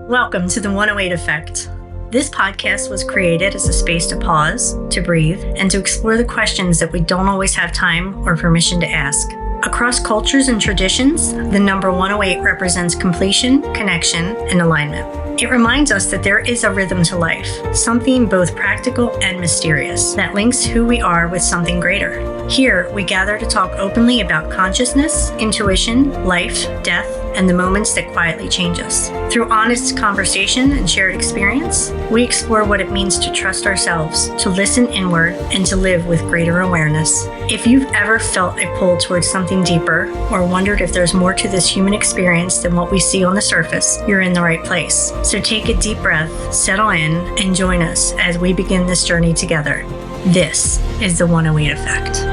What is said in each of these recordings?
Welcome to the 108 Effect. This podcast was created as a space to pause, to breathe, and to explore the questions that we don't always have time or permission to ask. Across cultures and traditions, the number 108 represents completion, connection, and alignment. It reminds us that there is a rhythm to life, something both practical and mysterious, that links who we are with something greater. Here, we gather to talk openly about consciousness, intuition, life, death, and the moments that quietly change us. Through honest conversation and shared experience, we explore what it means to trust ourselves, to listen inward, and to live with greater awareness. If you've ever felt a pull towards something deeper, or wondered if there's more to this human experience than what we see on the surface, you're in the right place. So take a deep breath, settle in, and join us as we begin this journey together. This is the 108 Effect.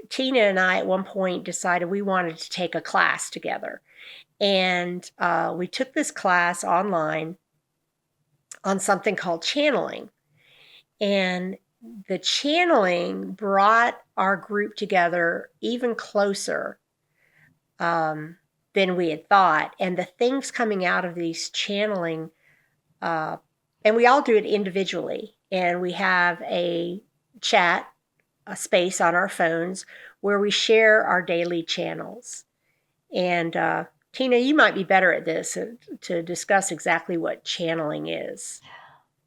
Tina and I at one point decided we wanted to take a class together. And we took this class online on something called channeling. And the channeling brought our group together even closer than we had thought. And the things coming out of these channeling, and we all do it individually. And we have a chat, a space on our phones where we share our daily channels. And Tina, you might be better at this to discuss exactly what channeling is.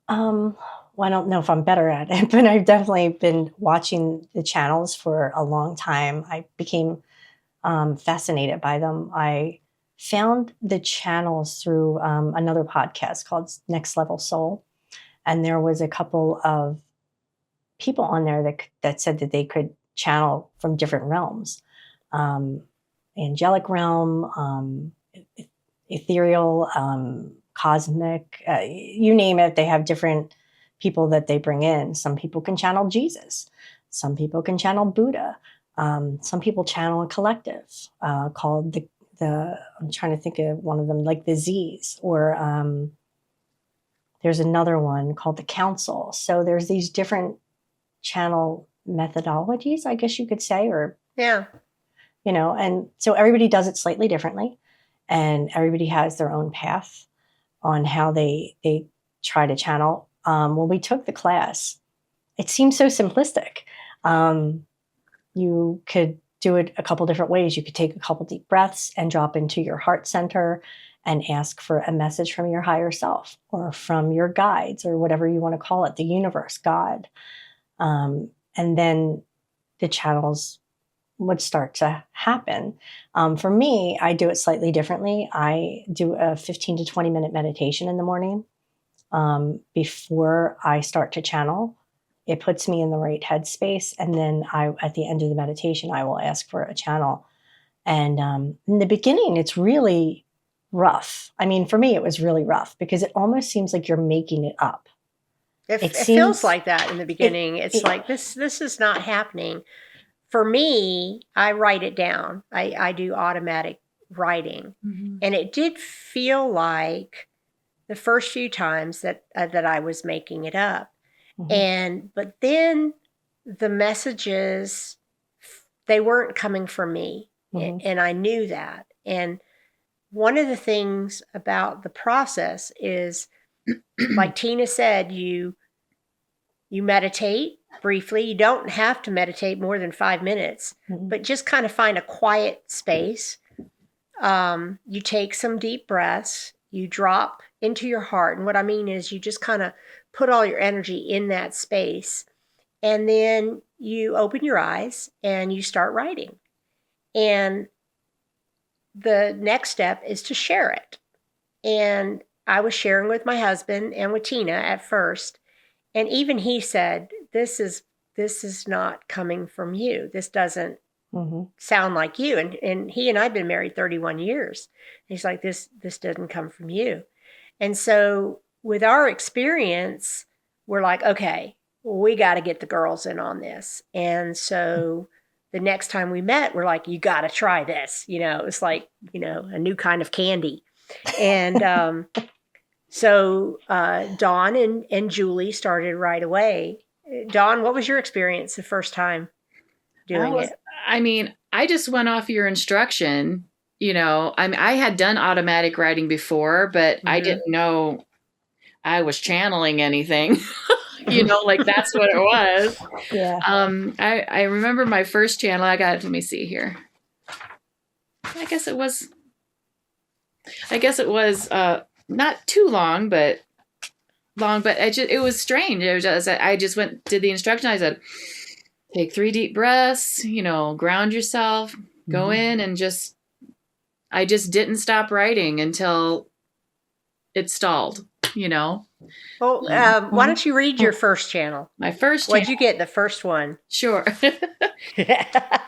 Well, I don't know if I'm better at it, but I've definitely been watching the channels for a long time. I became fascinated by them. I found the channels through another podcast called Next Level Soul. And there was a couple of people on there that said that they could channel from different realms. Angelic realm, ethereal, cosmic, you name it. They have different people that they bring in. Some people can channel Jesus. Some people can channel Buddha. Some people channel a collective called I'm trying to think of one of them, like the Z's, or there's another one called the Council. So there's these different channel methodologies, I guess you could say, or yeah, and so everybody does it slightly differently, and everybody has their own path on how they try to channel. When we took the class, it seemed so simplistic. You could do it a couple different ways. You could take a couple deep breaths and drop into your heart center and ask for a message from your higher self or from your guides or whatever you want to call it, the universe, God. And then the channels would start to happen. For me, I do it slightly differently. I do a 15 to 20 minute meditation in the morning before I start to channel. It puts me in the right headspace. And then at the end of the meditation, I will ask for a channel. And in the beginning, it's really rough. I mean, for me, it was really rough because it almost seems like you're making it up. It feels like that in the beginning. It's like, this is not happening. For me, I write it down. I do automatic writing. Mm-hmm. And it did feel like the first few times that I was making it up. Mm-hmm. But then the messages, they weren't coming from me. Mm-hmm. And I knew that. And one of the things about the process is, like Tina said, you meditate briefly. You don't have to meditate more than 5 minutes, but just kind of find a quiet space. You take some deep breaths, you drop into your heart. And what I mean is you just kind of put all your energy in that space. And then you open your eyes and you start writing. And the next step is to share it. And I was sharing with my husband and with Tina at first. And even he said, this is not coming from you. This doesn't sound like you. And he and I have been married 31 years. He's like, this doesn't come from you. And so with our experience, we're like, okay, we got to get the girls in on this. And so the next time we met, we're like, you got to try this. It's like, a new kind of candy. And so Dawn and Julie started right away. Dawn, what was your experience the first time doing it? I just went off your instruction. I had done automatic writing before, but I didn't know I was channeling anything. Like that's what it was. Yeah. I remember my first channel. Let me see here. I guess it was not too long, but it was strange. It was just, I just did the instruction. I said, take 3 deep breaths, ground yourself, go in, and I just didn't stop writing until it stalled, Well, why don't you read your first channel? My first channel. What'd you get, the first one? Sure.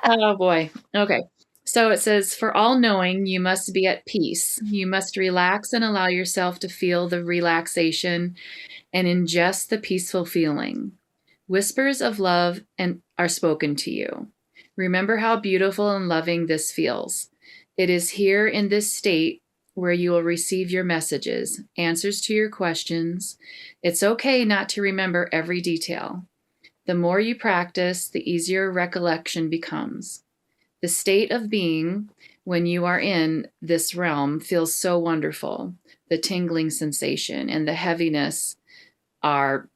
Oh, boy. Okay. So it says, for all knowing, you must be at peace. You must relax and allow yourself to feel the relaxation and ingest the peaceful feeling. Whispers of love are spoken to you. Remember how beautiful and loving this feels. It is here in this state where you will receive your messages, answers to your questions. It's okay not to remember every detail. The more you practice, the easier recollection becomes. The state of being when you are in this realm feels so wonderful. The tingling sensation and the heaviness are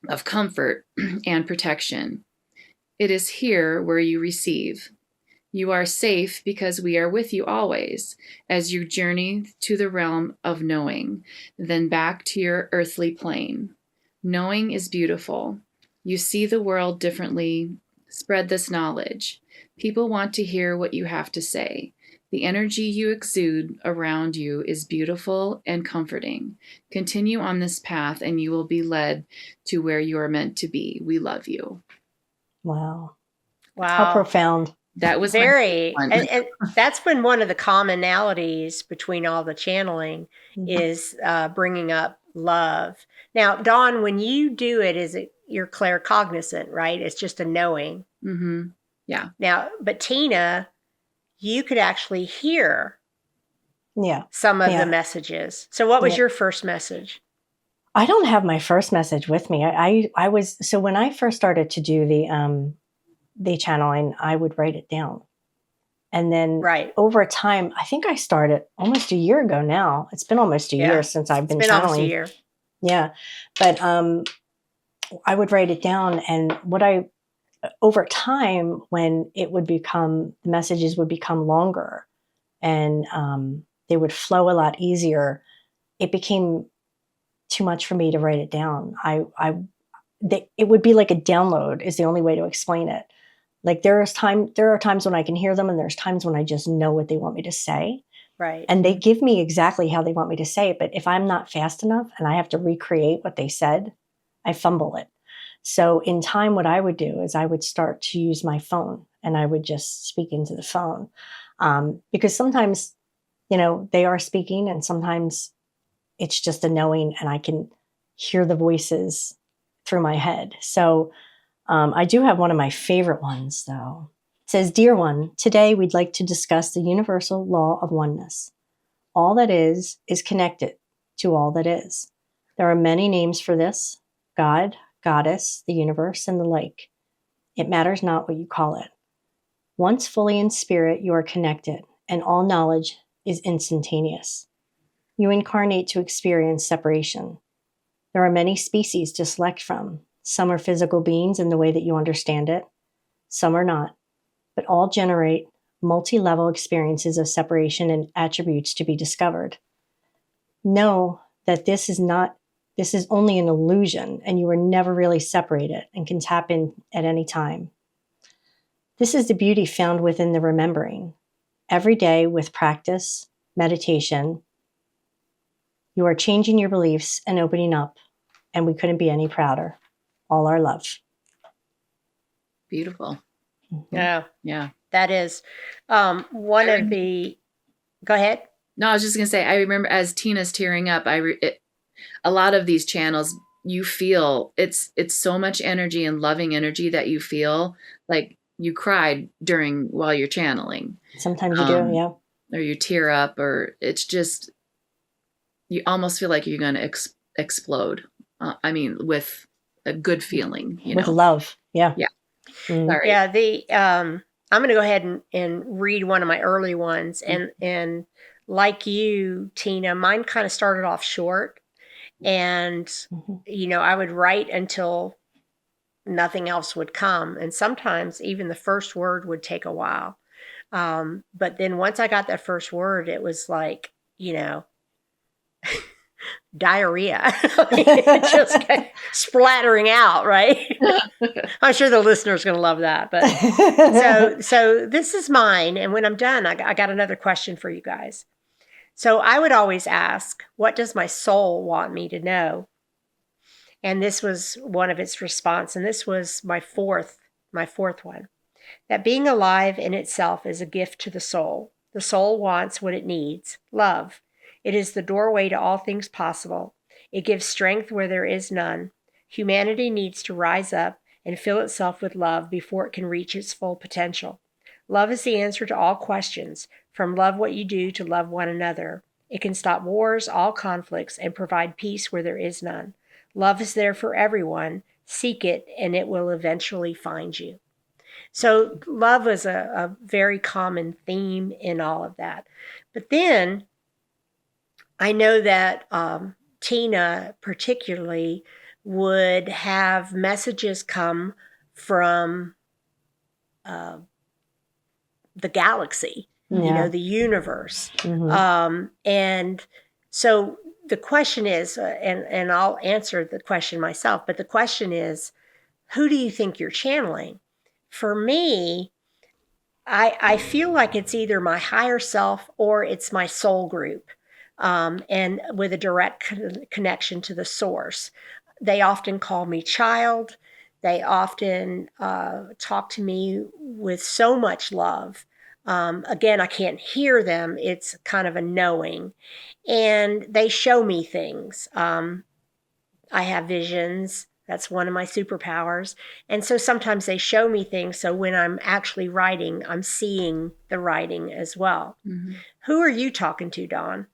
of comfort and protection. It is here where you receive. You are safe because we are with you always as you journey to the realm of knowing, then back to your earthly plane. Knowing is beautiful. You see the world differently. Spread this knowledge. People want to hear what you have to say. The energy you exude around you is beautiful and comforting. Continue on this path and you will be led to where you are meant to be. We love you. Wow. Wow. How profound. That was very, and that's been one of the commonalities between all the channeling is bringing up love. Now, Dawn, when you do it, you're claircognizant, right? It's just a knowing. Mm-hmm. Yeah. Now, but Tina, you could actually hear some of the messages. So what was your first message? I don't have my first message with me. I was, so when I first started to do the channeling, I would write it down. And then over time, I think I started almost a year ago now. It's been almost a year since I've been channeling. Almost a year. Yeah. But I would write it down, and over time, when the messages would become longer and they would flow a lot easier, it became too much for me to write it down. It would be like a download is the only way to explain it. Like there are times when I can hear them, and there's times when I just know what they want me to say. Right. And they give me exactly how they want me to say it. But if I'm not fast enough and I have to recreate what they said, I fumble it. So in time, what I would do is I would start to use my phone, and I would just speak into the phone. Because sometimes, they are speaking, and sometimes it's just a knowing, and I can hear the voices through my head. So I do have one of my favorite ones, though. It says, "Dear one, today we'd like to discuss the universal law of oneness. All that is connected to all that is. There are many names for this: God, Goddess, the universe, and the like. It matters not what you call it. Once fully in spirit, you are connected, and all knowledge is instantaneous. You incarnate to experience separation. There are many species to select from. Some are physical beings in the way that you understand it. Some are not, but all generate multi-level experiences of separation and attributes to be discovered. Know that this is only an illusion, and you are never really separated and can tap in at any time. This is the beauty found within the remembering. Every day with practice, meditation, you are changing your beliefs and opening up, and we couldn't be any prouder. All our love." Beautiful. Mm-hmm. Yeah. Yeah. That is one of the... Go ahead. No, I was just going to say, I remember as Tina's tearing up, a lot of these channels, you feel it's so much energy and loving energy that you feel like you cried while you're channeling. Sometimes you do, yeah. Or you tear up, or it's just, you almost feel like you're going to explode. I mean, with a good feeling, with love. Yeah. Yeah. Sorry. Yeah. I'm going to go ahead and read one of my early ones. And like you, Tina, mine kind of started off short. And, I would write until nothing else would come. And sometimes even the first word would take a while. But then once I got that first word, it was like, diarrhea. It just kept splattering out, right? I'm sure the listener's going to love that. But so this is mine. And when I'm done, I got another question for you guys. So I would always ask, what does my soul want me to know? And this was one of its response. And this was my fourth one. That being alive in itself is a gift to the soul. The soul wants what it needs, love. It is the doorway to all things possible. It gives strength where there is none. Humanity needs to rise up and fill itself with love before it can reach its full potential. Love is the answer to all questions, from love what you do to love one another. It can stop wars, all conflicts, and provide peace where there is none. Love is there for everyone. Seek it, and it will eventually find you. So love is a very common theme in all of that. But then I know that Tina particularly would have messages come from the galaxy, the universe. And so the question is, and I'll answer the question myself, but the question is, who do you think you're channeling? For me, I feel like it's either my higher self or it's my soul group, and with a direct connection to the source. They often call me child. They often talk to me with so much love. Again, I can't hear them. It's kind of a knowing. And they show me things. I have visions. That's one of my superpowers. And so sometimes they show me things. So when I'm actually writing, I'm seeing the writing as well. Who are you talking to, Dawn?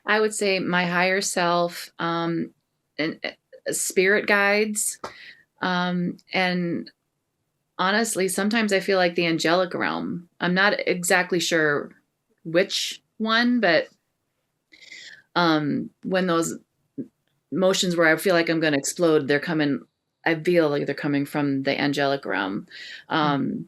I would say my higher self, and spirit guides. And honestly, sometimes I feel like the angelic realm. I'm not exactly sure which one, but when those motions where I feel like I'm going to explode, I feel like they're coming from the angelic realm. And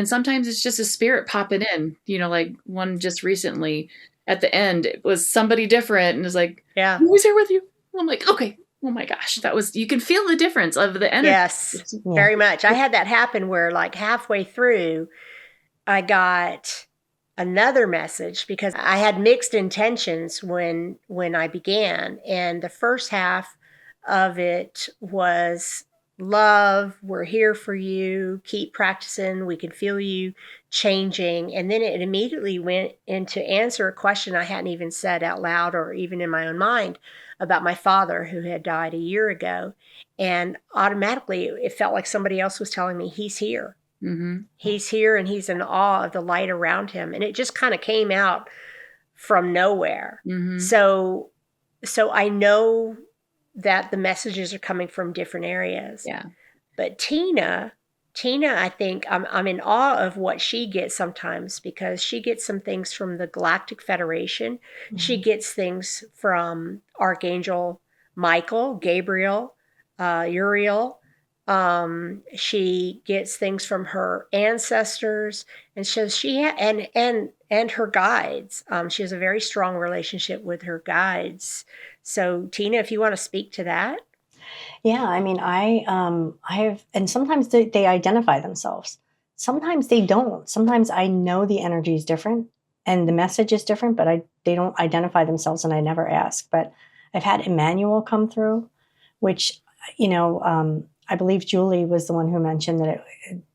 sometimes it's just a spirit popping in, like one just recently at the end, it was somebody different. And it's like, yeah, who was here with you? I'm like, okay. Oh my gosh. You can feel the difference of the energy. Yes, very much. I had that happen where like halfway through, I got another message because I had mixed intentions when I began. And the first half of it was love, we're here for you, keep practicing, we can feel you changing. And then it immediately went into answer a question I hadn't even said out loud or even in my own mind about my father who had died a year ago. And automatically it felt like somebody else was telling me he's here. He's here and he's in awe of the light around him. And it just kind of came out from nowhere. So I know that the messages are coming from different areas. Yeah. But Tina, I think I'm in awe of what she gets sometimes because she gets some things from the Galactic Federation. She gets things from Archangel Michael, Gabriel, Uriel. She gets things from her ancestors, and so and her guides. She has a very strong relationship with her guides. So, Tina, if you want to speak to that. Yeah, I mean, I have, and sometimes they identify themselves. Sometimes they don't. Sometimes I know the energy is different and the message is different, but they don't identify themselves, and I never ask. But I've had Emmanuel come through, which I believe Julie was the one who mentioned that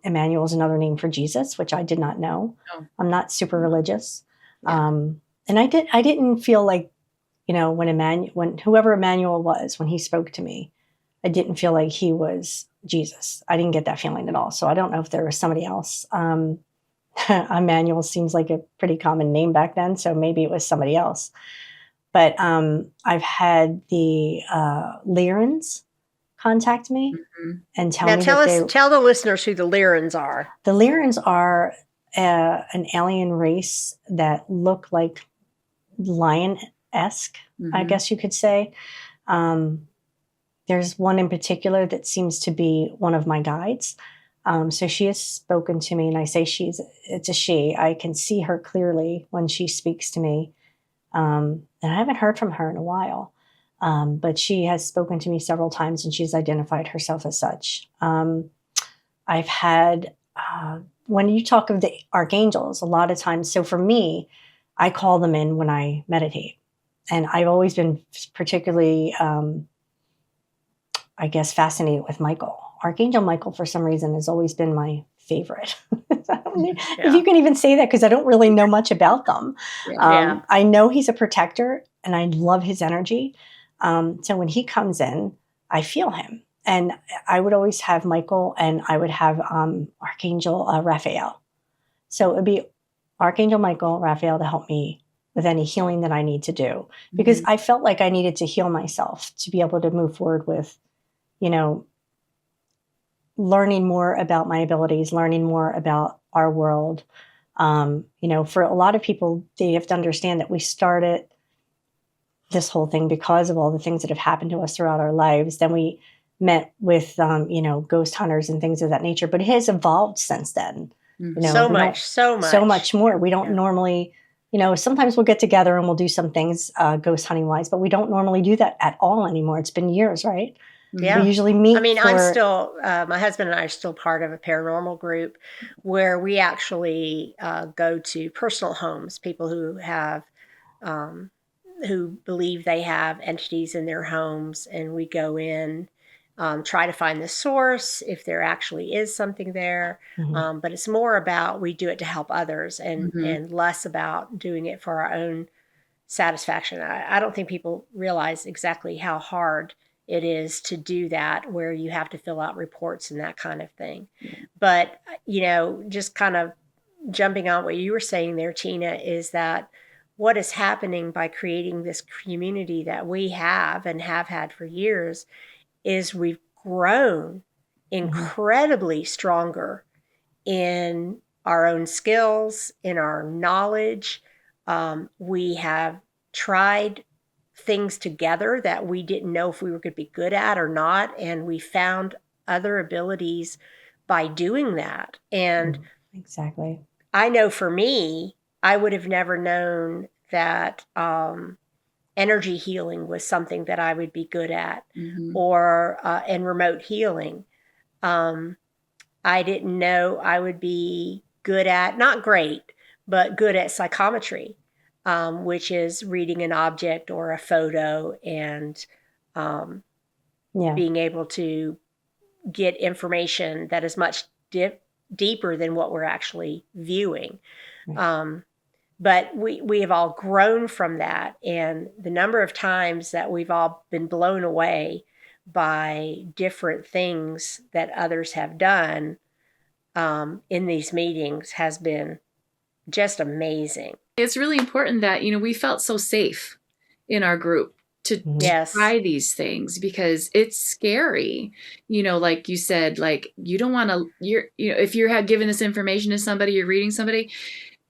Emmanuel is another name for Jesus, which I did not know. Oh. I'm not super religious, Yeah. and I didn't feel like when whoever Emmanuel was, when he spoke to me, I didn't feel like he was Jesus. I didn't get that feeling at all. So I don't know if there was somebody else. Emmanuel seems like a pretty common name back then, so maybe it was somebody else. But I've had the Lirans contact me and tell me that tell the listeners who the Lirans are. The Lirans are an alien race that look like lion-esque, I guess you could say. There's one in particular that seems to be one of my guides. So she has spoken to me, and I say it's a she. I can see her clearly when she speaks to me. And I haven't heard from her in a while. But she has spoken to me several times, and she's identified herself as such. I've had, when you talk of the archangels, a lot of times, so for me, I call them in when I meditate. And I've always been particularly, I guess, fascinated with Michael. Archangel Michael, for some reason, has always been my favorite. I don't know if you can even say that, because I don't really know much about them. I know he's a protector, and I love his energy. So when he comes in, I feel him. And I would always have Michael, and I would have Archangel Raphael. So it would be Archangel Michael, Raphael, to help me with any healing that I need to do. Because I felt like I needed to heal myself to be able to move forward with, learning more about my abilities, learning more about our world. For a lot of people, they have to understand that we started this whole thing because of all the things that have happened to us throughout our lives. Then we met with, ghost hunters and things of that nature, but it has evolved since then. So much more. We don't normally, sometimes we'll get together and we'll do some things ghost hunting wise, but we don't normally do that at all anymore. It's been years, right? Yeah. We usually meet. I'm still, my husband and I are still part of a paranormal group where we actually go to personal homes, people who have, who believe they have entities in their homes, and we go in, try to find the source if there actually is something there. But it's more about, we do it to help others, and less about doing it for our own satisfaction. I don't think people realize exactly how hard it is to do that, where you have to fill out reports and that kind of thing. But, just kind of jumping on what you were saying there, Tina, is that what is happening by creating this community that we have and have had for years is we've grown incredibly stronger in our own skills, in our knowledge. We have tried things together that we didn't know if we were going to be good at or not, and we found other abilities by doing that. And exactly, I know for me, I would have never known that energy healing was something that I would be good at, or and remote healing. I didn't know I would be good at, not great, but good at psychometry, which is reading an object or a photo and being able to get information that is much deeper than what we're actually viewing. But we have all grown from that, and the number of times that we've all been blown away by different things that others have done in these meetings has been just amazing. It's really important that, we felt so safe in our group to try these things, because it's scary. Like you said, like, you don't want to, if you had given this information to somebody, you're reading somebody,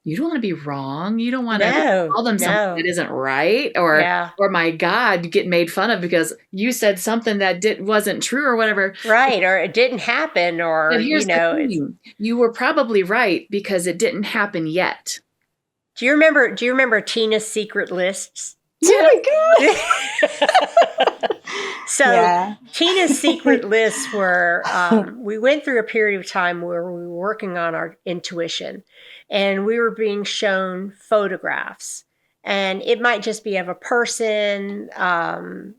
you don't want to be wrong. You don't want to call them something that isn't right, or my God, get made fun of because you said something that wasn't true or whatever. Right. Or it didn't happen, or, the thing. You were probably right because it didn't happen yet. Do you remember Tina's secret lists? Oh my God. So Tina's secret lists were, we went through a period of time where we were working on our intuition, and we were being shown photographs, and it might just be of a person,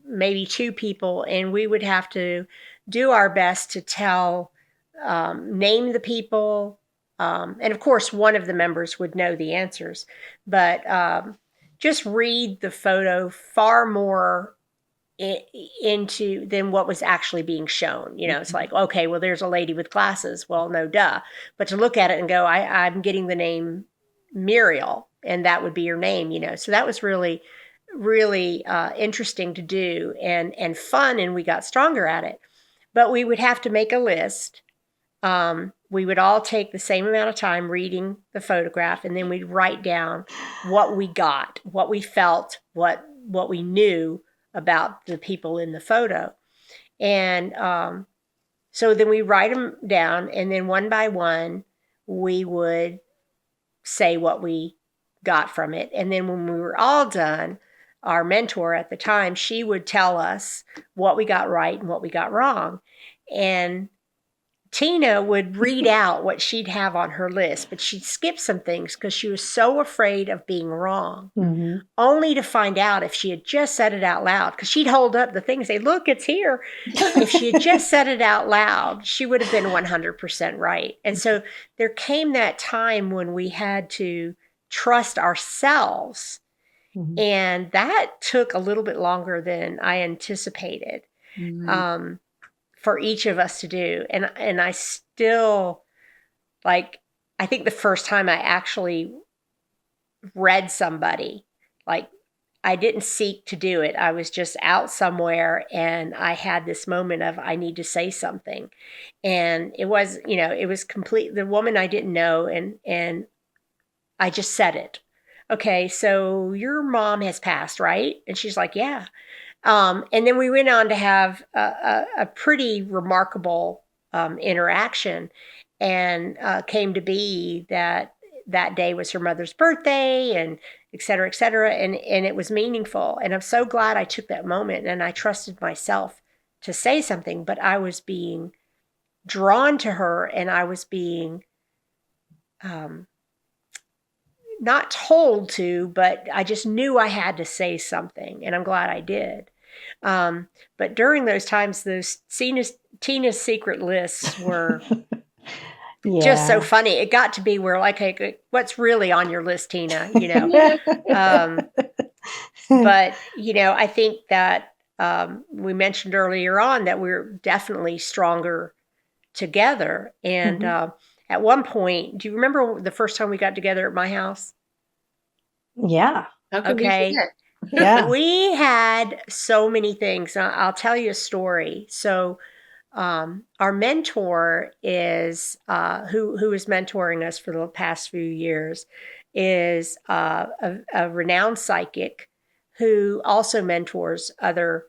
maybe two people, and we would have to do our best to tell, name the people. And of course, one of the members would know the answers, but just read the photo far more into than what was actually being shown. It's like, okay, well, there's a lady with glasses. Well, no, duh. But to look at it and go, I'm getting the name Uriel, and that would be your name. So that was really, really interesting to do and fun, and we got stronger at it. But we would have to make a list. We would all take the same amount of time reading the photograph, and then we'd write down what we got, what we felt, what we knew about the people in the photo. And so then we write them down, and then one by one, we would say what we got from it. And then when we were all done, our mentor at the time, she would tell us what we got right and what we got wrong. And Tina would read out what she'd have on her list, but she'd skip some things because she was so afraid of being wrong, only to find out if she had just said it out loud, because she'd hold up the thing and say, look, it's here. If she had just said it out loud, she would have been 100% right. And so there came that time when we had to trust ourselves. And that took a little bit longer than I anticipated. For each of us to do. And I still, like, I think the first time I actually read somebody, like, I didn't seek to do it. I was just out somewhere and I had this moment of, I need to say something. And it was, it was complete, the woman I didn't know, and I just said it. Okay, so your mom has passed, right? And she's like, yeah. And then we went on to have a pretty remarkable interaction, and came to be that day was her mother's birthday, and et cetera, et cetera. And it was meaningful. And I'm so glad I took that moment and I trusted myself to say something, but I was being drawn to her, and I was being not told to, but I just knew I had to say something, and I'm glad I did. But during those times, those Tina's secret lists were just so funny. It got to be where, like, hey, what's really on your list, Tina? But I think that we mentioned earlier on that we're definitely stronger together. And at one point, do you remember the first time we got together at my house? Yeah. Okay. Yeah. We had so many things. I'll tell you a story. So our mentor is, who is mentoring us for the past few years, is a renowned psychic who also mentors other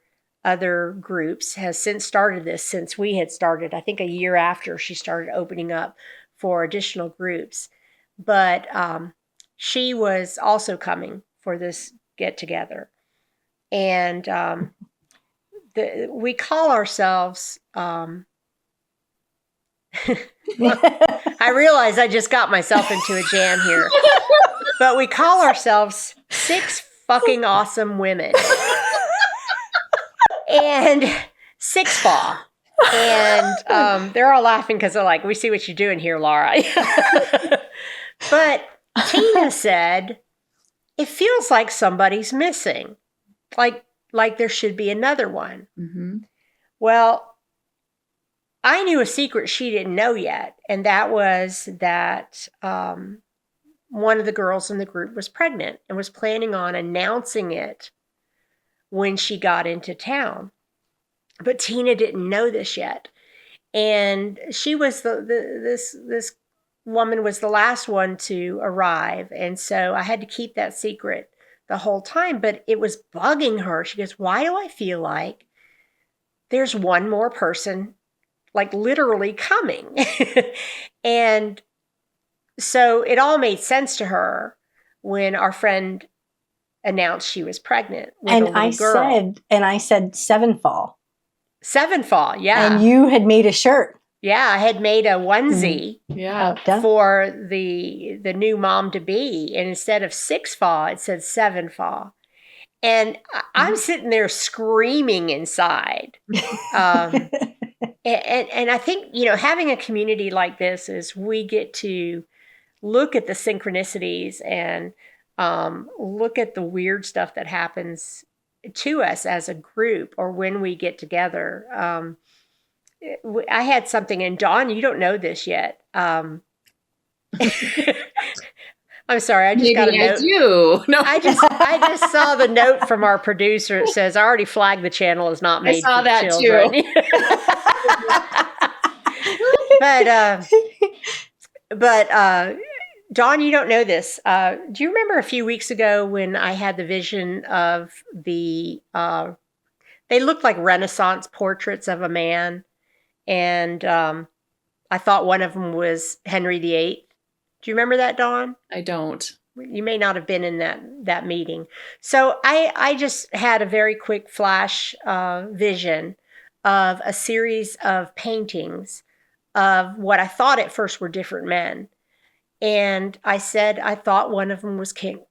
groups, has since started this, since we had started, I think a year after she started opening up for additional groups. But she was also coming for this get together. And we call ourselves, I realize I just got myself into a jam here, but we call ourselves 6 fucking awesome women. And 6 Fa. And they're all laughing because they're like, we see what you're doing here, Laura. But Tina said, it feels like somebody's missing. Like there should be another one. Well, I knew a secret she didn't know yet. And that was that one of the girls in the group was pregnant and was planning on announcing it when she got into town. But Tina didn't know this yet. And she was this woman was the last one to arrive. And so I had to keep that secret the whole time, but it was bugging her. She goes, why do I feel like there's one more person, like, literally coming? And so it all made sense to her when our friend announced she was pregnant with a little girl. I said 7 Fa. 7 Fa, yeah. And you had made a shirt. Yeah, I had made a onesie Yeah. for the new mom to be, and instead of 6 Fa, it said 7 Fa. And I'm sitting there screaming inside. And I think, having a community like this is we get to look at the synchronicities and look at the weird stuff that happens to us as a group or when we get together. I had something, and Dawn, you don't know this yet. I'm sorry. I just Maybe got a I note. do. No, I just saw the note from our producer. It says, "I already flagged the channel is not made saw for that children." But Dawn, you don't know this. Do you remember a few weeks ago when I had the vision of the? They looked like Renaissance portraits of a man, and I thought one of them was Henry VIII. Do you remember that, Dawn? I don't. You may not have been in that meeting. So I just had a very quick flash vision of a series of paintings of what I thought at first were different men. And I said I thought one of them was King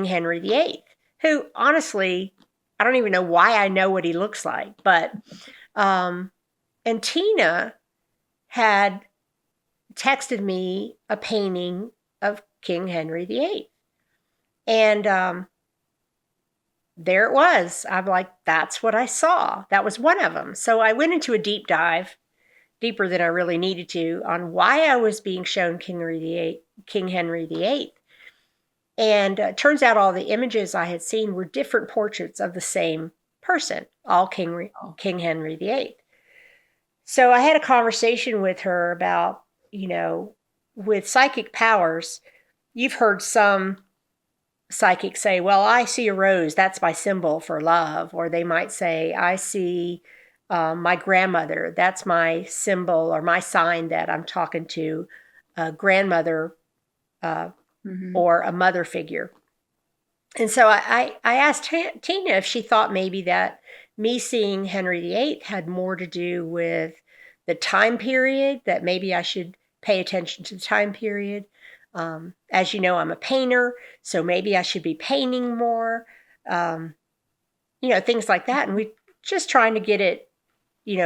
Henry VIII, who honestly, I don't even know why I know what he looks like. But and Tina had texted me a painting of King Henry VIII. And there it was. I'm like, that's what I saw. That was one of them. So I went into a deep dive, deeper than I really needed to, on why I was being shown King Henry VIII. And it turns out all the images I had seen were different portraits of the same person, all King Henry VIII. So I had a conversation with her about, with psychic powers, you've heard some psychics say, well, I see a rose, that's my symbol for love. Or they might say, I see my grandmother, that's my symbol or my sign that I'm talking to a grandmother or a mother figure. And so I asked Tina if she thought maybe that me seeing Henry VIII had more to do with the time period, that maybe I should pay attention to the time period. As you know, I'm a painter, so maybe I should be painting more, things like that. And we just trying to get it,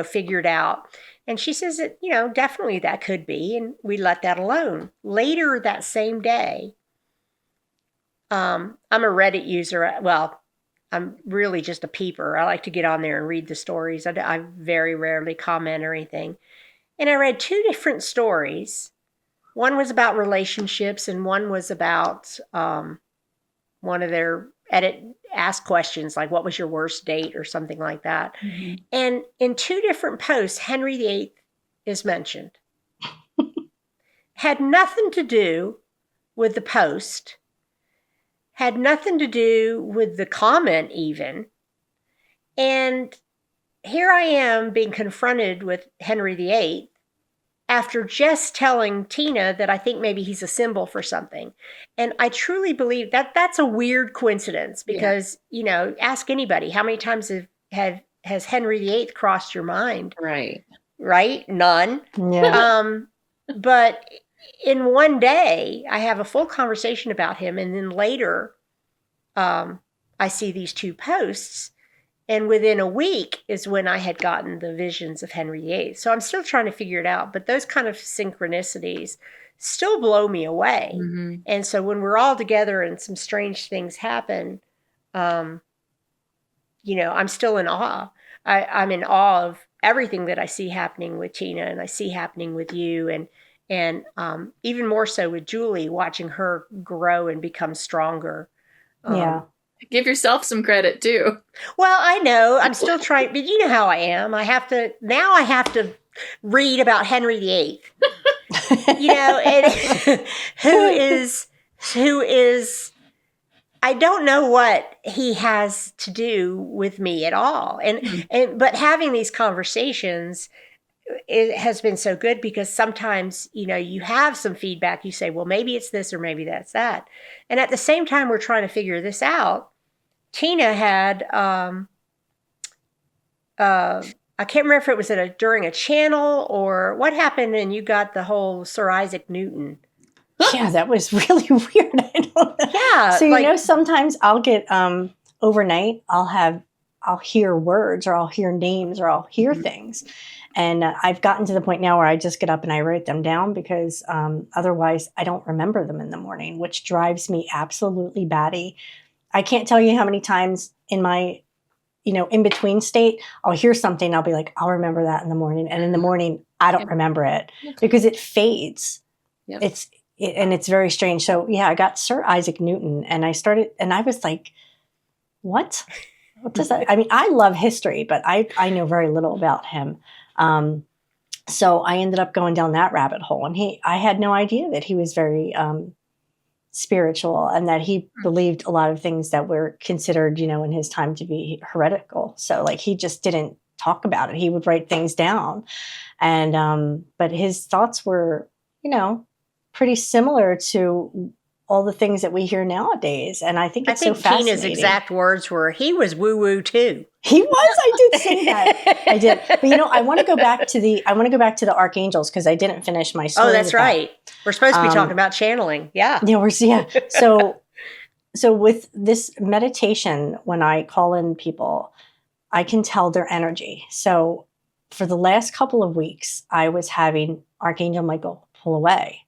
figured out. And she says that, definitely that could be. And we let that alone. Later that same day, I'm a Reddit user. Well, I'm really just a peeper. I like to get on there and read the stories. I very rarely comment or anything. And I read 2 different stories. One was about relationships, and one was about one of their ask questions, like what was your worst date or something like that. Mm-hmm. And in 2 different posts, Henry VIII is mentioned. Had nothing to do with the post, had nothing to do with the comment even. And here I am being confronted with Henry VIII after just telling Tina that I think maybe he's a symbol for something. And I truly believe that that's a weird coincidence because, ask anybody, how many times has Henry VIII crossed your mind? Right. Right? None. Yeah. But in one day, I have a full conversation about him. And then later, I see these 2 posts. And within a week is when I had gotten the visions of Henry VIII. So I'm still trying to figure it out. But those kind of synchronicities still blow me away. Mm-hmm. And so when we're all together and some strange things happen, I'm still in awe. I'm in awe of everything that I see happening with Tina and I see happening with you. And even more so with Julie, watching her grow and become stronger. Yeah. Give yourself some credit too. Well, I know I'm still trying, but you know how I am. I have to read about Henry VIII. And who is I don't know what he has to do with me at all. But having these conversations, it has been so good because sometimes, you have some feedback. You say, well, maybe it's this or maybe that's that. And at the same time, we're trying to figure this out. Tina had, I can't remember if it was during a channel or what happened and you got the whole Sir Isaac Newton. Yeah, that was really weird. I don't know. Yeah. So, sometimes I'll get, overnight, I'll hear words or I'll hear names or I'll hear things. And I've gotten to the point now where I just get up and I write them down because otherwise I don't remember them in the morning, which drives me absolutely batty. I can't tell you how many times in my, in between state, I'll hear something. I'll be like, I'll remember that in the morning. And in the morning, I don't remember it because it fades. Yep. and it's very strange. So yeah, I got Sir Isaac Newton, and I was like, what? What does that? I mean, I love history, but I know very little about him. So I ended up going down that rabbit hole, and I had no idea that he was very spiritual, and that he believed a lot of things that were considered, in his time, to be heretical. So like, he just didn't talk about it. He would write things down, and but his thoughts were, pretty similar to all the things that we hear nowadays. And I think it's so fascinating. Tina's exact words were, he was woo-woo too. He was. I did say that. I did. But I want to go back to the Archangels, because I didn't finish my story. Oh, that's right. We're supposed to be talking about channeling. Yeah. Yeah. So with this meditation, when I call in people, I can tell their energy. So for the last couple of weeks, I was having Archangel Michael pull away.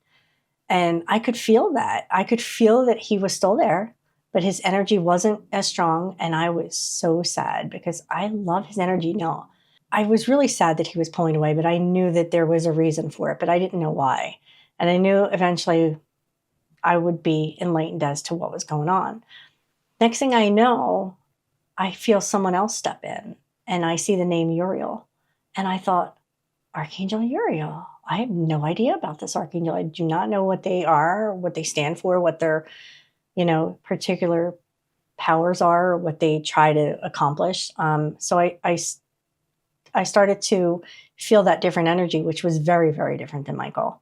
And I could feel that. I could feel that he was still there, but his energy wasn't as strong. And I was so sad, because I love his energy now. I was really sad that he was pulling away, but I knew that there was a reason for it, but I didn't know why. And I knew eventually I would be enlightened as to what was going on. Next thing I know, I feel someone else step in, and I see the name Uriel. And I thought, Archangel Uriel. I have no idea about this Archangel. I do not know what they are, what they stand for, what their, particular powers are, or what they try to accomplish. So I started to feel that different energy, which was very, very different than Michael.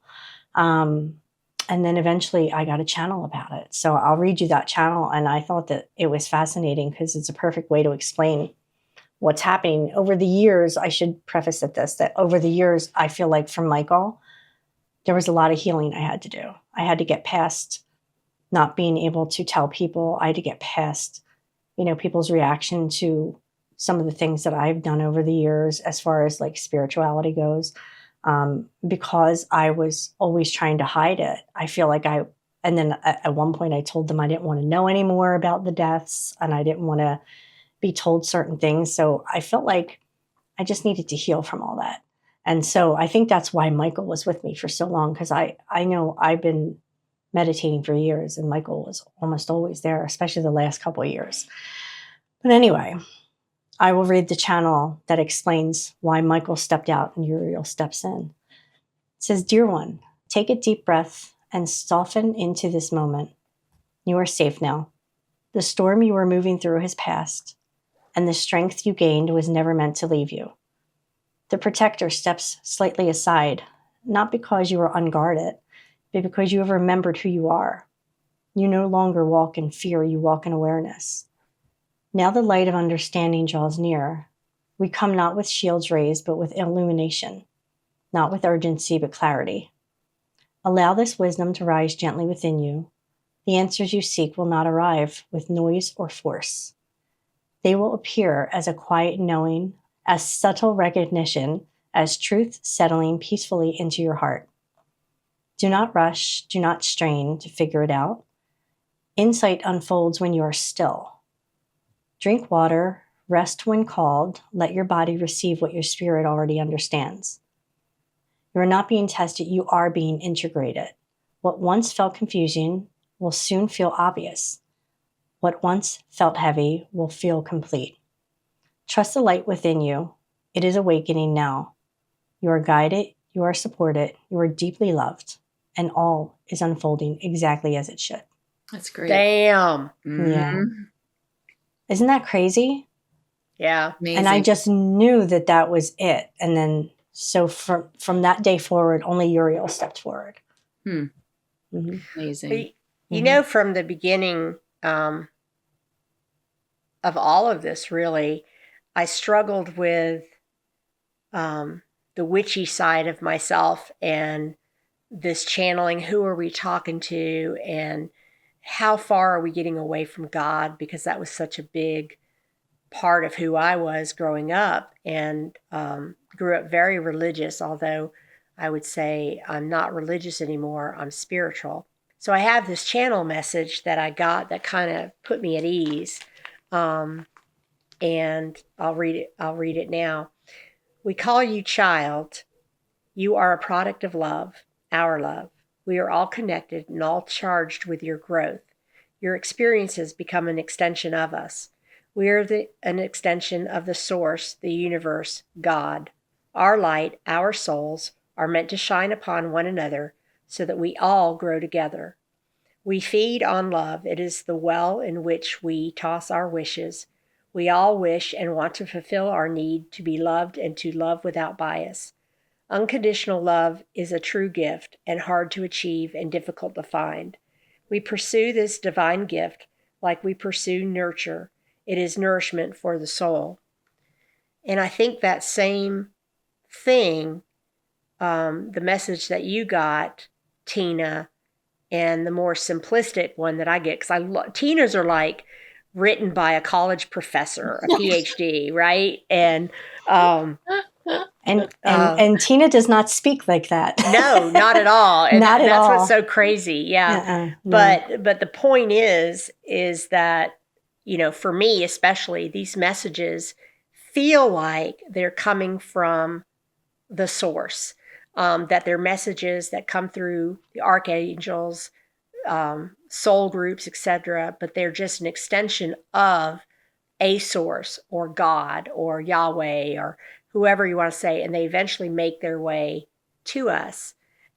And then eventually I got a channel about it. So I'll read you that channel. And I thought that it was fascinating, because it's a perfect way to explain what's happening. Over the years, I should preface that over the years, I feel like from Michael, there was a lot of healing I had to do. I had to get past not being able to tell people. I had to get past, people's reaction to some of the things that I've done over the years, as far as like spirituality goes, because I was always trying to hide it. I feel like and then at one point I told them I didn't want to know anymore about the deaths, and I didn't want to be told certain things. So I felt like I just needed to heal from all that. And so I think that's why Michael was with me for so long, because I know I've been meditating for years, and Michael was almost always there, especially the last couple of years. But anyway, I will read the channel that explains why Michael stepped out and Uriel steps in. It says, "Dear one, take a deep breath and soften into this moment. You are safe now. The storm you were moving through has passed, and the strength you gained was never meant to leave you. The protector steps slightly aside, not because you are unguarded, but because you have remembered who you are. You no longer walk in fear, you walk in awareness. Now the light of understanding draws near. We come not with shields raised, but with illumination, not with urgency, but clarity. Allow this wisdom to rise gently within you. The answers you seek will not arrive with noise or force. They will appear as a quiet knowing, as subtle recognition, as truth settling peacefully into your heart. Do not rush, do not strain to figure it out. Insight unfolds when you are still. Drink water, rest when called, let your body receive what your spirit already understands. You are not being tested, you are being integrated. What once felt confusing will soon feel obvious. What once felt heavy will feel complete. Trust the light within you. It is awakening now. You are guided, you are supported, you are deeply loved, and all is unfolding exactly as it should." That's great. Damn. Mm-hmm. Yeah. Isn't that crazy? Yeah. Amazing. And I just knew that was it. And then, so from that day forward, only Uriel stepped forward. Mm-hmm. Amazing. You know, from the beginning of all of this, really, I struggled with the witchy side of myself and this channeling. Who are we talking to? And how far are we getting away from God? Because that was such a big part of who I was growing up, and grew up very religious, although I would say I'm not religious anymore. I'm spiritual. So I have this channel message that I got that kind of put me at ease. And I'll read it now. "We call you child. You are a product of love, our love. We are all connected and all charged with your growth. Your experiences become an extension of us. We are an extension of the source, the universe, God. Our light, our souls, are meant to shine upon one another so that we all grow together. We feed on love. It is the well in which we toss our wishes. We all wish and want to fulfill our need to be loved and to love without bias. Unconditional love is a true gift and hard to achieve and difficult to find. We pursue this divine gift like we pursue nurture. It is nourishment for the soul. And I think that same thing, the message that you got, Tina, and the more simplistic one that I get, because Tina's are like written by a college professor, a PhD, right? And Tina does not speak like that. No, not at all. And Not at all. That's what's so crazy. Yeah. No. But the point is that, for me especially, these messages feel like they're coming from the source, that they're messages that come through the archangels, soul groups, etc., but they're just an extension of a source or God or Yahweh or whoever you want to say, and they eventually make their way to us.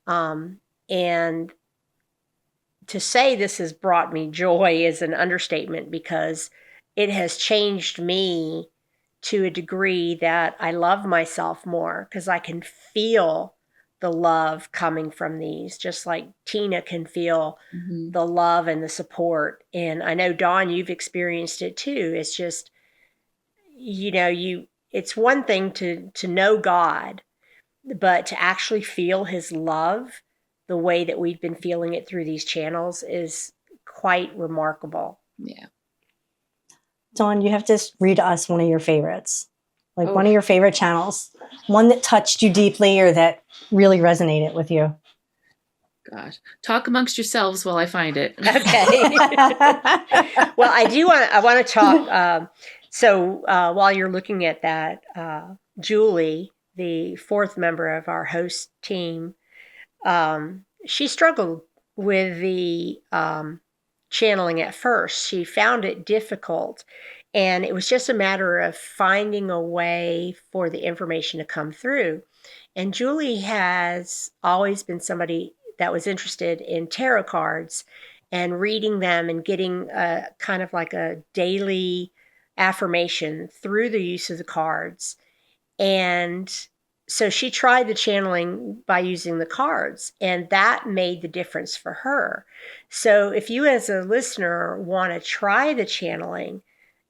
And to say this has brought me joy is an understatement, because it has changed me to a degree that I love myself more, because I can feel the love coming from these, just like Tina can feel the love and the support. And I know, Dawn, you've experienced it too. It's just, it's one thing to know God, but to actually feel his love the way that we've been feeling it through these channels is quite remarkable. Yeah. Dawn, you have to read us one of your favorites, one of your favorite channels, one that touched you deeply or that really resonated with you. Gosh, talk amongst yourselves while I find it. Okay. Well, I want to talk. So while you're looking at that, Julie, the fourth member of our host team, she struggled with the channeling at first. She found it difficult, and it was just a matter of finding a way for the information to come through. And Julie has always been somebody that was interested in tarot cards and reading them and getting a kind of like a daily affirmation through the use of the cards. And so she tried the channeling by using the cards, and that made the difference for her. So if you as a listener want to try the channeling,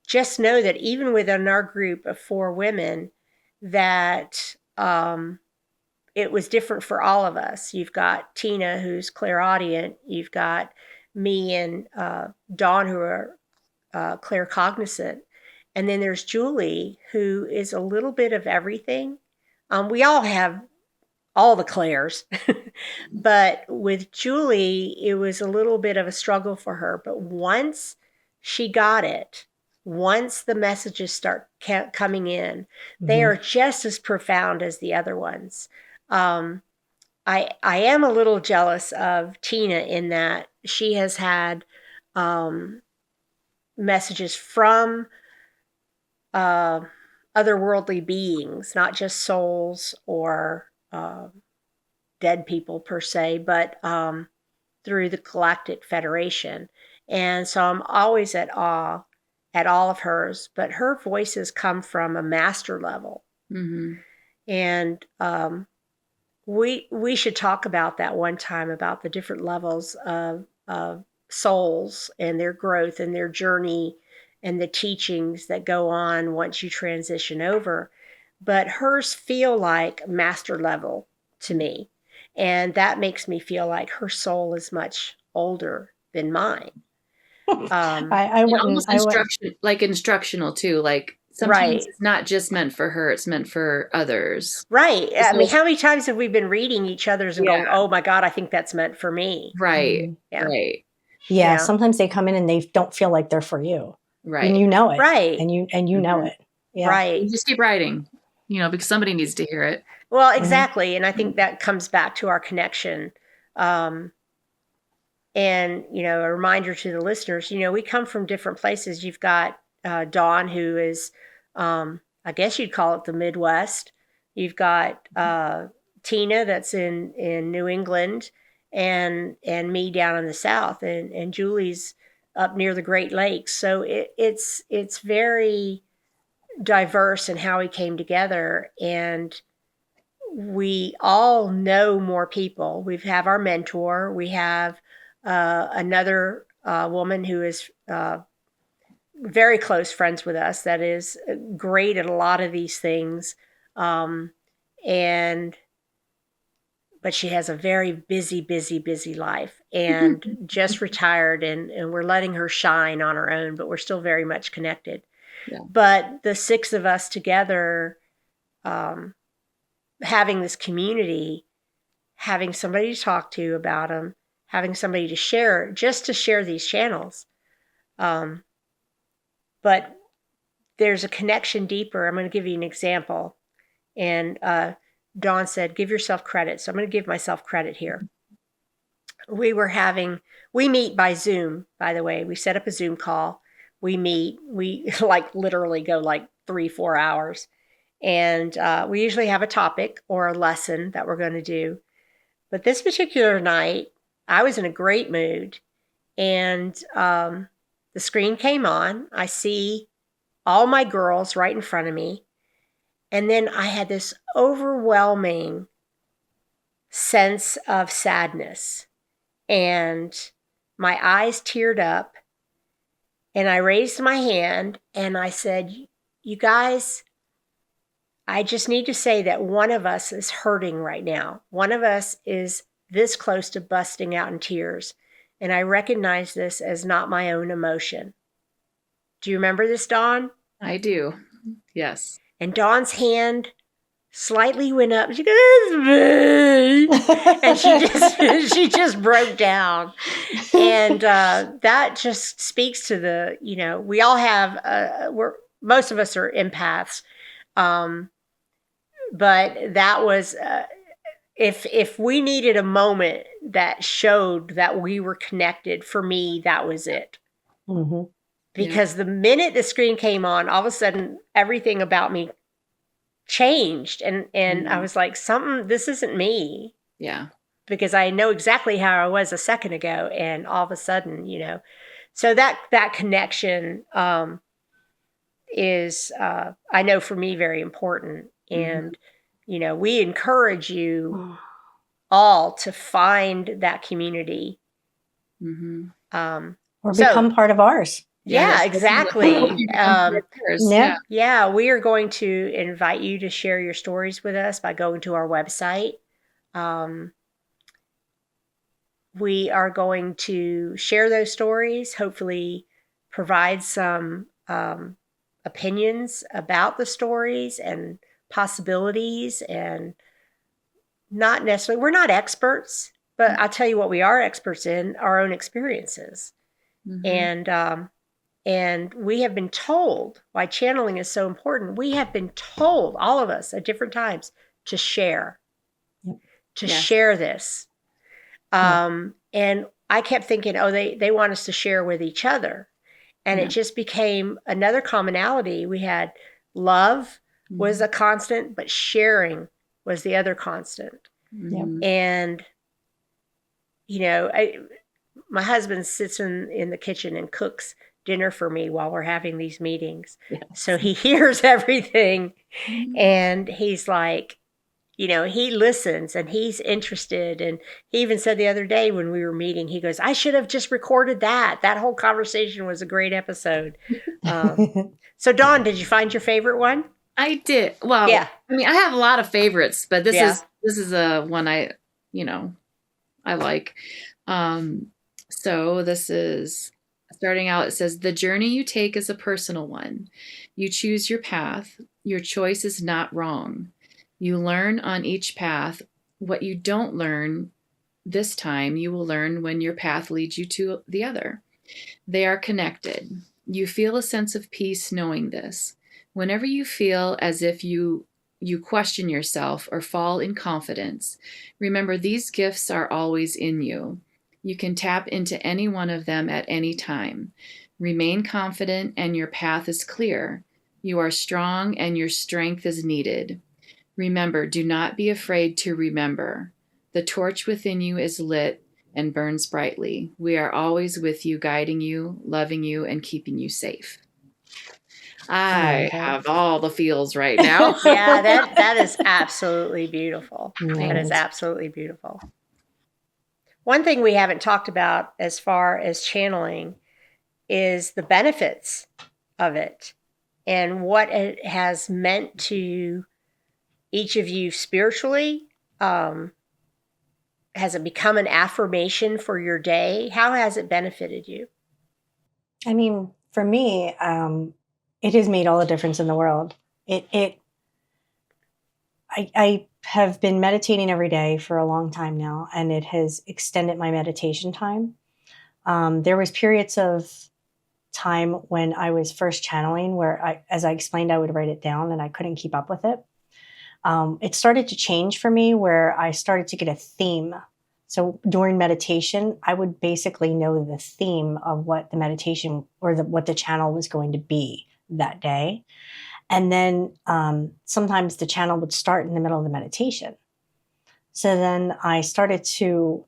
just know that even within our group of 4 women, that it was different for all of us. You've got Tina, who's clairaudient. You've got me and Dawn, who are claircognizant. And then there's Julie, who is a little bit of everything. We all have all the clairs, but with Julie, it was a little bit of a struggle for her. But once she got it, once the messages start coming in, they are just as profound as the other ones. I am a little jealous of Tina in that she has had messages from otherworldly beings, not just souls or dead people per se, but through the Galactic Federation. And so I'm always at awe at all of hers, but her voices come from a master level. And we should talk about that one time, about the different levels of souls and their growth and their journey and the teachings that go on once you transition over. But hers feel like master level to me. And that makes me feel like her soul is much older than mine. Almost instructional too. Like sometimes it's not just meant for her, it's meant for others. Right. So, I mean, how many times have we been reading each other's and going, oh my God, I think that's meant for me. Right. Yeah. Right. Yeah. Sometimes they come in and they don't feel like they're for you. Right. And you know it. Right. And you know it. Yeah. Right. You just keep writing, because somebody needs to hear it. Well, exactly. And I think that comes back to our connection And, a reminder to the listeners, we come from different places. You've got Dawn, who is, I guess you'd call it the Midwest. You've got Tina, that's in New England, and me down in the South, and Julie's up near the Great Lakes. So it's very diverse in how we came together, and we all know more people. We have our mentor. We have another woman who is very close friends with us, that is great at a lot of these things. But she has a very busy life, and just retired, and we're letting her shine on her own, but we're still very much connected. Yeah. But the six of us together, having this community, having somebody to talk to about them, having somebody to share, just to share these channels. But there's a connection deeper. I'm going to give you an example. And Dawn said, give yourself credit. So I'm going to give myself credit here. We meet by Zoom, by the way. We set up a Zoom call. We meet. We literally go 3-4 hours. And we usually have a topic or a lesson that we're going to do. But this particular night, I was in a great mood. And the screen came on. I see all my girls right in front of me. And then I had this overwhelming sense of sadness. And my eyes teared up. And I raised my hand and I said, you guys, I just need to say that one of us is hurting right now. One of us is this close to busting out in tears. And I recognize this as not my own emotion. Do you remember this, Dawn? I do. Yes. And Dawn's hand slightly went up. She goes, "It's me." And she just broke down. And that just speaks to the, we all have, most of us are empaths. But that was, if we needed a moment that showed that we were connected, for me, that was it. Mm-hmm. Because the minute the screen came on, all of a sudden, everything about me changed. And I was like, this isn't me. Yeah. Because I know exactly how I was a second ago. And all of a sudden, so that connection is, I know for me, very important. And, we encourage you all to find that community. Mm-hmm. Or become part of ours. Yeah, exactly. Yeah, we are going to invite you to share your stories with us by going to our website. We are going to share those stories, hopefully provide some opinions about the stories and possibilities, and not necessarily, we're not experts, but I'll tell you what we are experts in, our own experiences. Mm-hmm. And we have been told why channeling is so important. We have been told, all of us at different times, to share, share this. And I kept thinking, they want us to share with each other. And it just became another commonality. We had love was a constant, but sharing was the other constant. Mm-hmm. And, my husband sits in the kitchen and cooks dinner for me while we're having these meetings. Yes. So he hears everything, and he's like, he listens and he's interested. And he even said the other day when we were meeting, he goes, I should have just recorded that. That whole conversation was a great episode. So Dawn, did you find your favorite one? I did. Well, yeah. I mean, I have a lot of favorites, but this is a one I like. So this is starting out. It says, the journey you take is a personal one. You choose your path. Your choice is not wrong. You learn on each path. What you don't learn this time, you will learn when your path leads you to the other. They are connected. You feel a sense of peace knowing this. Whenever you feel as if you you question yourself or fall in confidence, remember these gifts are always in you. You can tap into any one of them at any time. Remain confident and your path is clear. You are strong and your strength is needed. Remember, do not be afraid to remember. The torch within you is lit and burns brightly. We are always with you, guiding you, loving you, and keeping you safe. I have all the feels right now. Yeah, that is absolutely beautiful. Right. That is absolutely beautiful. One thing we haven't talked about as far as channeling is the benefits of it and what it has meant to each of you spiritually. Has it become an affirmation for your day? How has it benefited you? I mean, for me, it has made all the difference in the world. I have been meditating every day for a long time now, and it has extended my meditation time. There was periods of time when I was first channeling where as I explained, I would write it down and I couldn't keep up with it. It started to change for me where I started to get a theme. So during meditation, I would basically know the theme of what the meditation or what the channel was going to be that day. And then sometimes the channel would start in the middle of the meditation. So then I started to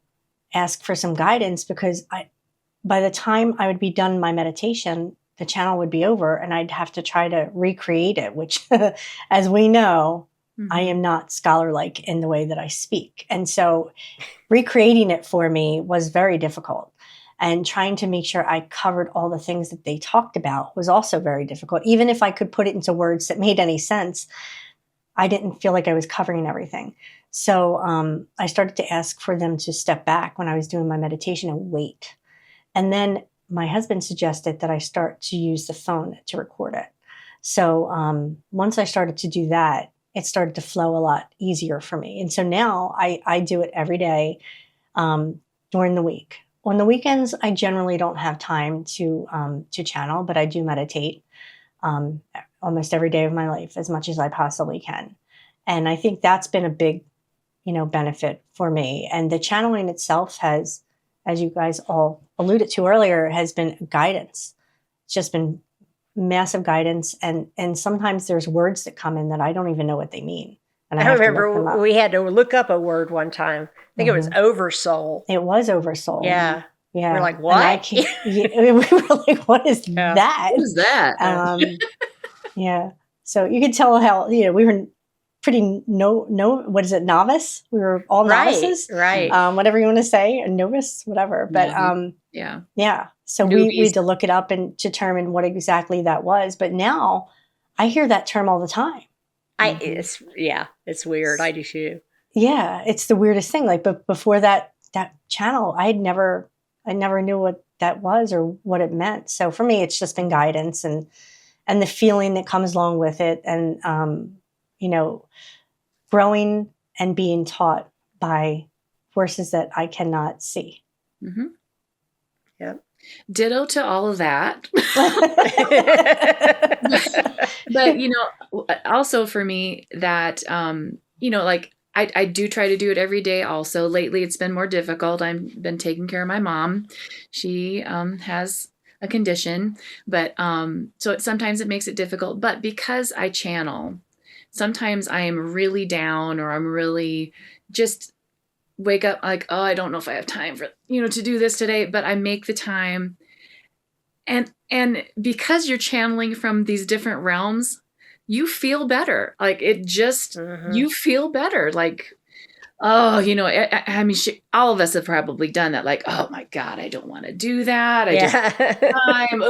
ask for some guidance because by the time I would be done my meditation, the channel would be over and I'd have to try to recreate it, which as we know, I am not scholar-like in the way that I speak. And so recreating it for me was very difficult. And trying to make sure I covered all the things that they talked about was also very difficult. Even if I could put it into words that made any sense, I didn't feel like I was covering everything. So I started to ask for them to step back when I was doing my meditation and wait. And then my husband suggested that I start to use the phone to record it. So once I started to do that, it started to flow a lot easier for me. And so now I do it every day during the week. On the weekends, I generally don't have time to channel, but I do meditate almost every day of my life as much as I possibly can. And I think that's been a big, benefit for me. And the channeling itself has, as you guys all alluded to earlier, has been guidance. It's just been massive guidance. And sometimes there's words that come in that I don't even know what they mean. And I remember we had to look up a word one time. I think it was oversoul. It was oversoul. Yeah. Yeah. We're like, what? We were like, what is that? What is that? Yeah. So you could tell how, we were pretty novice? We were all novices. Right. Whatever you want to say, a novice, whatever. But yeah. So we had to look it up and determine what exactly that was. But now I hear that term all the time. It's weird. I do too. Yeah, it's the weirdest thing. Like, but before that channel, I never knew what that was or what it meant. So for me, it's just been guidance and the feeling that comes along with it, and growing and being taught by forces that I cannot see. Mm-hmm. Yep. Ditto to all of that. But also for me that, I do try to do it every day also. Lately, it's been more difficult. I've been taking care of my mom. She has a condition, but so sometimes it makes it difficult. But because I channel, sometimes I am really down or I'm really just wake up like, oh, I don't know if I have time for, to do this today, but I make the time. And because you're channeling from these different realms, you feel better. Like it just, you feel better. Like, oh, I mean, all of us have probably done that. Like, oh my God, I don't want to do that. I just have time.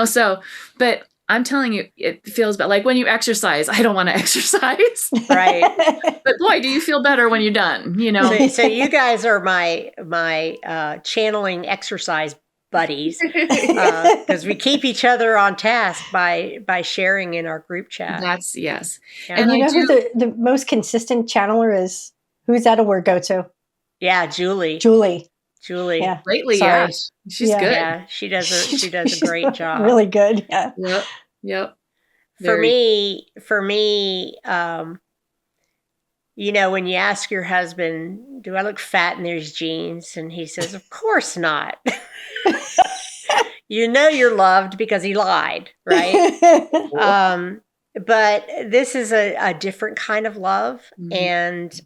So, but I'm telling you, it feels bad. Like when you exercise, I don't want to exercise. Right. But boy, do you feel better when you're done, So you guys are my channeling exercise buddies, because we keep each other on task by sharing in our group chat. That's yes. Yeah. And who the most consistent channeler is? Who's that a word go to? Yeah, Julie. Yeah. Lately, yes. She's good. Yeah, she does a great job. Really good. Yeah. Yep. For me, when you ask your husband, do I look fat in those jeans? And he says, of course not. You're loved because he lied, right? But this is a different kind of love. And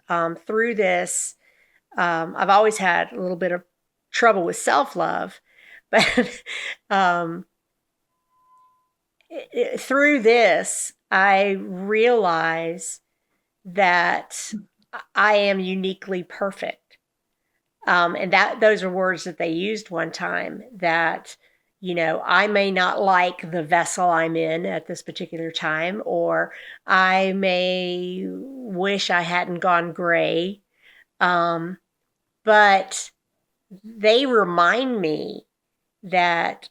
through this, I've always had a little bit of trouble with self-love. But through this, I realize that I am uniquely perfect. And those are words that they used one time, that, I may not like the vessel I'm in at this particular time, or I may wish I hadn't gone gray. But they remind me that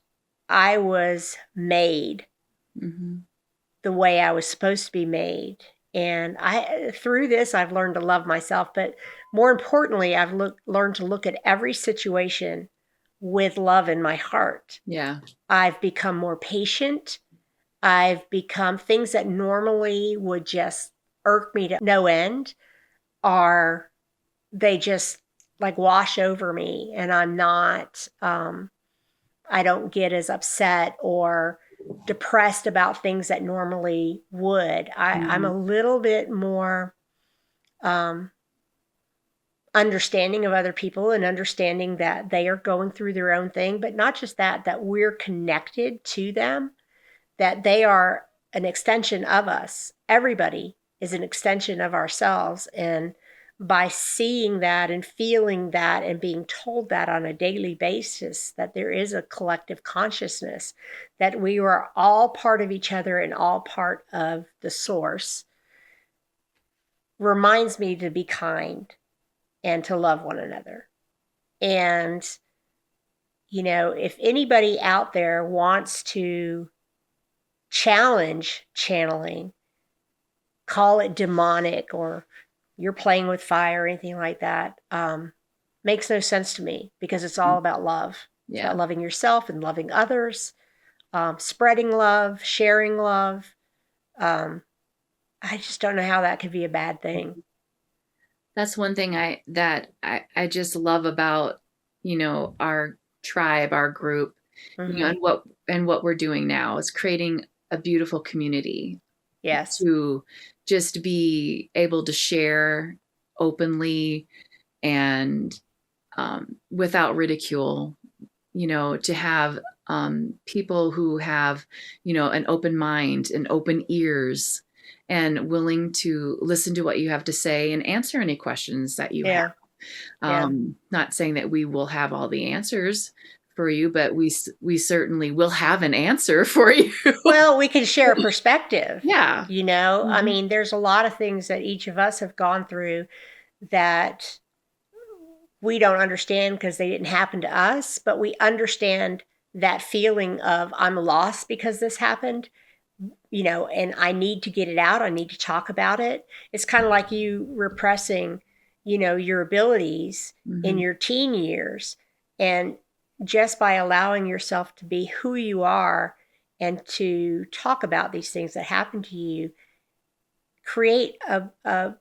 I was made the way I was supposed to be made. And through this, I've learned to love myself. But more importantly, I've learned to look at every situation with love in my heart. Yeah. I've become more patient. I've become things that normally would just irk me to no end, they just like wash over me, and I'm not, I don't get as upset or depressed about things that normally would. I'm a little bit more understanding of other people, and understanding that they are going through their own thing, but not just that we're connected to them, that they are an extension of us. Everybody is an extension of ourselves. And by seeing that and feeling that and being told that on a daily basis, that there is a collective consciousness, that we are all part of each other and all part of the source, reminds me to be kind and to love one another. And, if anybody out there wants to challenge channeling, call it demonic, or you're playing with fire or anything like that, makes no sense to me, because it's all about love. Yeah. It's about loving yourself and loving others, spreading love, sharing love. I just don't know how that could be a bad thing. That's one thing I just love about, our tribe, our group, and what we're doing now is creating a beautiful community. Yes. To just be able to share openly and without ridicule, to have people who have, an open mind and open ears and willing to listen to what you have to say and answer any questions that you have. Not saying that we will have all the answers for you, but we certainly will have an answer for you. Well, we can share a perspective. Yeah. I mean, there's a lot of things that each of us have gone through that we don't understand because they didn't happen to us, but we understand that feeling of, I'm lost because this happened, and I need to get it out. I need to talk about it. It's kind of like you repressing, your abilities in your teen years. And just by allowing yourself to be who you are and to talk about these things that happen to you, create a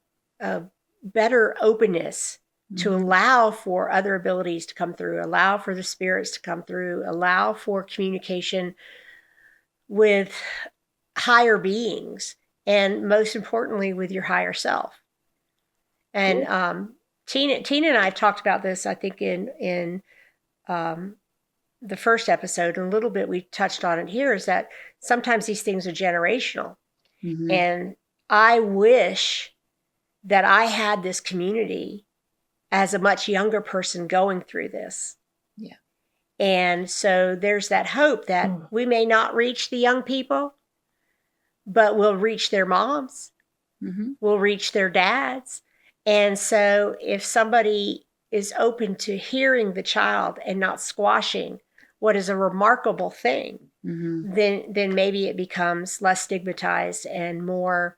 better openness to allow for other abilities to come through, allow for the spirits to come through, allow for communication with higher beings, and most importantly, with your higher self. And Tina and I have talked about this, I think, in the first episode, and a little bit we touched on it here, is that sometimes these things are generational. And I wish that I had this community as a much younger person going through this. Yeah. And so there's that hope that we may not reach the young people, but we'll reach their moms. We'll reach their dads. And so if somebody is open to hearing the child and not squashing what is a remarkable thing, then maybe it becomes less stigmatized and more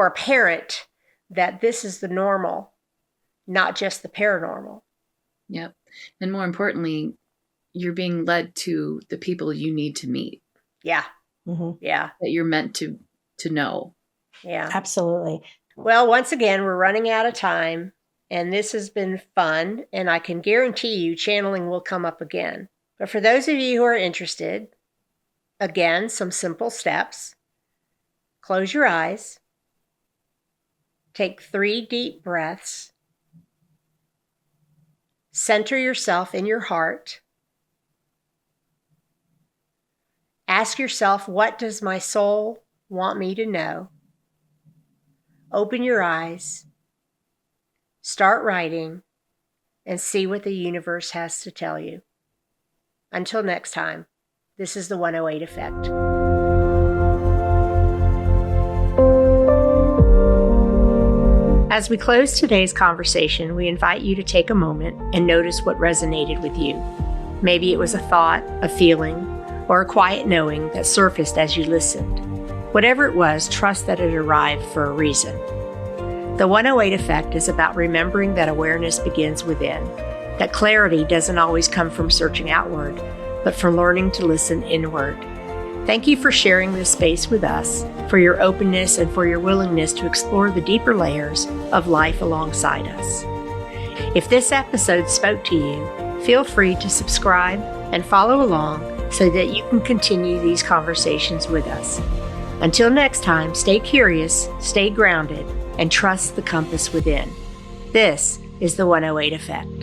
apparent that this is the normal, not just the paranormal. Yep. And more importantly, you're being led to the people you need to meet. Yeah. Mm-hmm. Yeah. That you're meant to know. Yeah. Absolutely. Well, once again, we're running out of time, and this has been fun, and I can guarantee you channeling will come up again. But for those of you who are interested, again, some simple steps. Close your eyes. Take 3 deep breaths. Center yourself in your heart. Ask yourself, what does my soul want me to know? Open your eyes. Start writing and see what the universe has to tell you. Until next time, this is the 108 Effect. As we close today's conversation, we invite you to take a moment and notice what resonated with you. Maybe it was a thought, a feeling, or a quiet knowing that surfaced as you listened. Whatever it was, trust that it arrived for a reason. The 108 Effect is about remembering that awareness begins within, that clarity doesn't always come from searching outward, but from learning to listen inward. Thank you for sharing this space with us, for your openness and for your willingness to explore the deeper layers of life alongside us. If this episode spoke to you, feel free to subscribe and follow along so that you can continue these conversations with us. Until next time, stay curious, stay grounded, and trust the compass within. This is the 108 Effect.